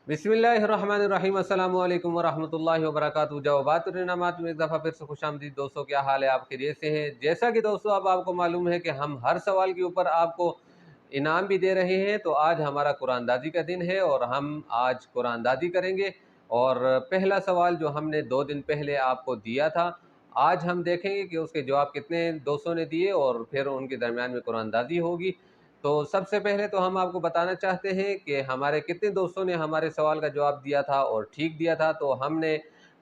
बिस्मिल्लाहिर्रहमानिर्रहीम अस्सलामु अलैकुम वरहमतुल्लाहि वबरकातुहू। जवाबात में एक दफ़ा फिर से खुशामदीद दोस्तों, क्या हाल है? आप खैरियत से हैं? जैसा कि दोस्तों अब आपको मालूम है कि हम हर सवाल के ऊपर आपको इनाम भी दे रहे हैं। तो आज हमारा कुरानदाजी का दिन है और हम आज कुरानदाजी करेंगे। और पहला सवाल जो हमने 2 दिन पहले आपको दिया था, आज हम देखेंगे कि उसके जवाब कितने दोस्तों ने दिए और फिर उनके दरमियान में कुरानदाजी होगी। तो सबसे पहले तो हम आपको बताना चाहते हैं कि हमारे कितने दोस्तों ने हमारे सवाल का जवाब दिया था और ठीक दिया था। तो हमने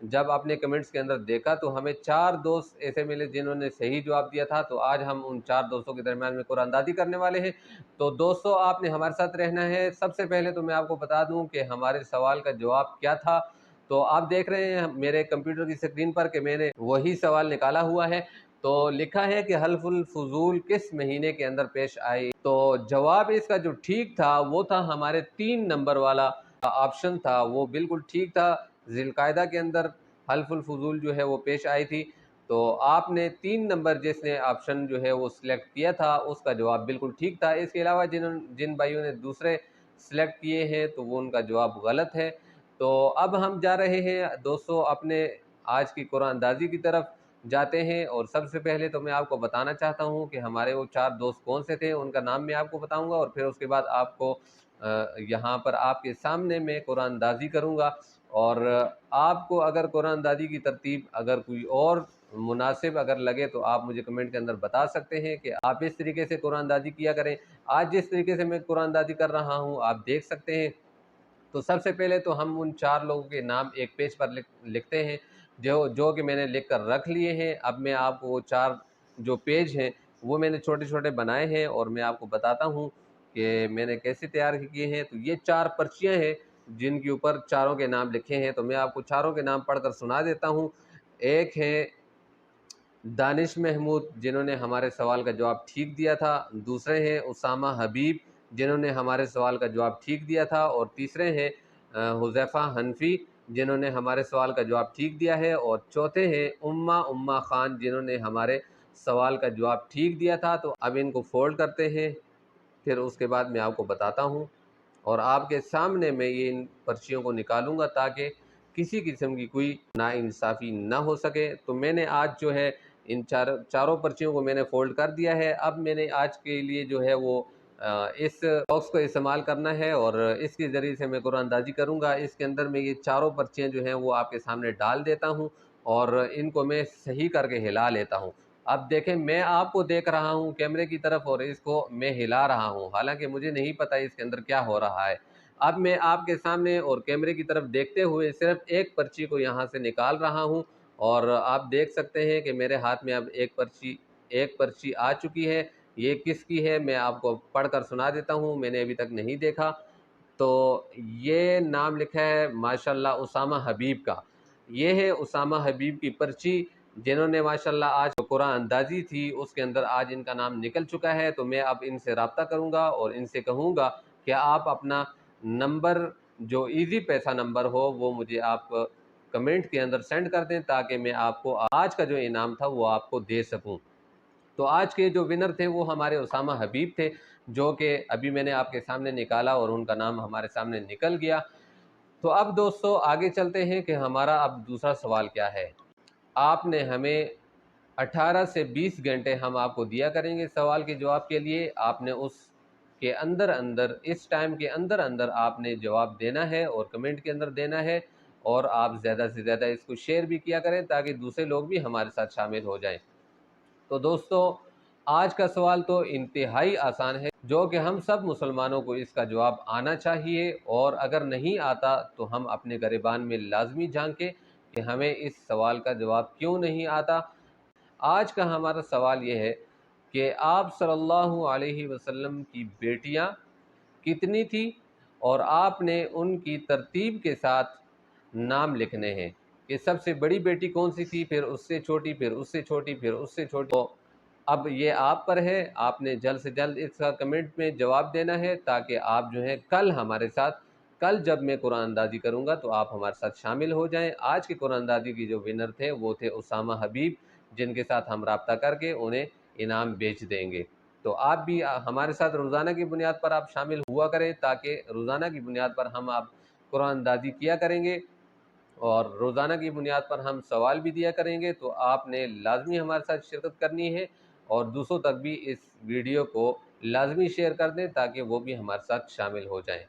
जब अपने कमेंट्स के अंदर देखा तो हमें 4 दोस्त ऐसे मिले जिन्होंने सही जवाब दिया था। तो आज हम उन 4 दोस्तों के दरमियान में कुरानदाजी करने वाले हैं। तो दोस्तों, आपने हमारे साथ रहना है। सबसे पहले तो मैं आपको बता दूं कि हमारे सवाल का जवाब क्या था। तो आप देख रहे हैं मेरे कंप्यूटर की स्क्रीन पर कि मैंने वही सवाल निकाला हुआ है। तो लिखा है कि हल्फुल फुजूल किस महीने के अंदर पेश आई। तो जवाब इसका जो ठीक था वो था हमारे 3 नंबर वाला ऑप्शन था, वो बिल्कुल ठीक था। जिलकायदा के अंदर हल्फुल फुजूल जो है वो पेश आई थी। तो आपने 3 नंबर जिसने ऑप्शन जो है वो सिलेक्ट किया था उसका जवाब बिल्कुल ठीक था। इसके अलावा जिन भाइयों ने दूसरे सिलेक्ट किए हैं तो वो उनका जवाब गलत है। तो अब हम जा रहे हैं दोस्तों अपने आज की कुरानदाजी की तरफ जाते हैं। और सबसे पहले तो मैं आपको बताना चाहता हूं कि हमारे वो 4 दोस्त कौन से थे, उनका नाम मैं आपको बताऊंगा और फिर उसके बाद आपको यहाँ पर आपके सामने मैं कुरानदाजी करूंगा। और आपको अगर कुरानदाजी की तरतीब अगर कोई और मुनासिब अगर लगे तो आप मुझे कमेंट के अंदर बता सकते हैं कि आप इस तरीके से कुरानदाजी किया करें। आज जिस तरीके से मैं कुरानदाजी कर रहा हूँ आप देख सकते हैं। तो सबसे पहले तो हम उन 4 लोगों के नाम एक पेज पर लिखते हैं जो जो कि मैंने लिख कर रख लिए हैं। अब मैं आपको वो 4 जो पेज हैं वो मैंने छोटे छोटे बनाए हैं और मैं आपको बताता हूँ कि मैंने कैसे तैयार किए हैं। तो ये 4 पर्चियाँ हैं जिनके ऊपर चारों के नाम लिखे हैं। तो मैं आपको चारों के नाम पढ़कर सुना देता हूँ। एक है दानिश महमूद जिन्होंने हमारे सवाल का जवाब ठीक दिया था। दूसरे हैं उसामा हबीब जिन्होंने हमारे सवाल का जवाब ठीक दिया था। और तीसरे हैं हुज़ैफ़ा हनफी जिन्होंने हमारे सवाल का जवाब ठीक दिया है। और चौथे हैं उम्मा ख़ान जिन्होंने हमारे सवाल का जवाब ठीक दिया था। तो अब इनको फोल्ड करते हैं, फिर उसके बाद मैं आपको बताता हूँ और आपके सामने मैं ये इन पर्चियों को निकालूंगा ताकि किसी किस्म की कोई नाइंसाफ़ी ना हो सके। तो मैंने आज जो है इन चारों पर्चियों को मैंने फोल्ड कर दिया है। अब मैंने आज के लिए जो है वो इस बॉक्स को इस्तेमाल करना है और इसके ज़रिए से मैं कुरानदाजी करूँगा। इसके अंदर मैं ये चारों पर्चियाँ जो हैं वो आपके सामने डाल देता हूँ और इनको मैं सही करके हिला लेता हूँ। अब देखें, मैं आपको देख रहा हूँ कैमरे की तरफ और इसको मैं हिला रहा हूँ, हालांकि मुझे नहीं पता इसके अंदर क्या हो रहा है। अब मैं आपके सामने और कैमरे की तरफ देखते हुए सिर्फ एक पर्ची को यहाँ से निकाल रहा हूँ और आप देख सकते हैं कि मेरे हाथ में अब एक पर्ची आ चुकी है। ये किसकी है मैं आपको पढ़कर सुना देता हूँ, मैंने अभी तक नहीं देखा। तो ये नाम लिखा है माशाल्लाह उसामा हबीब का। ये है उसामा हबीब की पर्ची जिन्होंने माशाल्लाह आज कुरान अंदाजी थी उसके अंदर आज इनका नाम निकल चुका है। तो मैं अब इनसे रब्ता करूंगा और इनसे कहूंगा कि आप अपना नंबर जो इजी पैसा नंबर हो वो मुझे आप कमेंट के अंदर सेंड कर दें ताकि मैं आपको आज का जो इनाम था वो आपको दे सकूं। तो आज के जो विनर थे वो हमारे उसामा हबीब थे जो कि अभी मैंने आपके सामने निकाला और उनका नाम हमारे सामने निकल गया। तो अब दोस्तों आगे चलते हैं कि हमारा अब दूसरा सवाल क्या है। आपने हमें 18 से 20 घंटे हम आपको दिया करेंगे सवाल के जवाब के लिए। आपने उस के अंदर अंदर इस टाइम के अंदर अंदर आपने जवाब देना है और कमेंट के अंदर देना है। और आप ज़्यादा से ज़्यादा इसको शेयर भी किया करें ताकि दूसरे लोग भी हमारे साथ शामिल हो जाएं। तो दोस्तों, आज का सवाल तो इंतहाई आसान है जो कि हम सब मुसलमानों को इसका जवाब आना चाहिए। और अगर नहीं आता तो हम अपने गिरबान में लाजमी झांके कि हमें इस सवाल का जवाब क्यों नहीं आता। आज का हमारा सवाल यह है कि आप सल्लल्लाहु अलैहि वसल्लम की बेटियां कितनी थी और आपने उनकी तरतीब के साथ नाम लिखने हैं कि सबसे बड़ी बेटी कौन सी थी, फिर उससे छोटी, फिर उससे छोटी, फिर उससे छोटी। तो अब ये आप पर है, आपने जल्द से जल्द इसका कमेंट में जवाब देना है ताकि आप जो है कल हमारे साथ कल जब मैं कुरानदाजी करूंगा तो आप हमारे साथ शामिल हो जाएं। आज की कुरानदाजी की जो विनर थे वो थे उसामा हबीब जिनके साथ हम रब्ता करके उन्हें इनाम बेच देंगे। तो आप भी हमारे साथ रोज़ाना की बुनियाद पर आप शामिल हुआ करें ताकि रोज़ाना की बुनियाद पर हम आप قرآن اندازی کیا کریں گے اور روزانہ کی بنیاد پر ہم سوال بھی دیا کریں گے، تو آپ نے لازمی ہمارے ساتھ شرکت کرنی ہے اور دوسروں تک بھی اس ویڈیو کو لازمی شیئر کر دیں تاکہ وہ بھی ہمارے ساتھ شامل ہو جائیں۔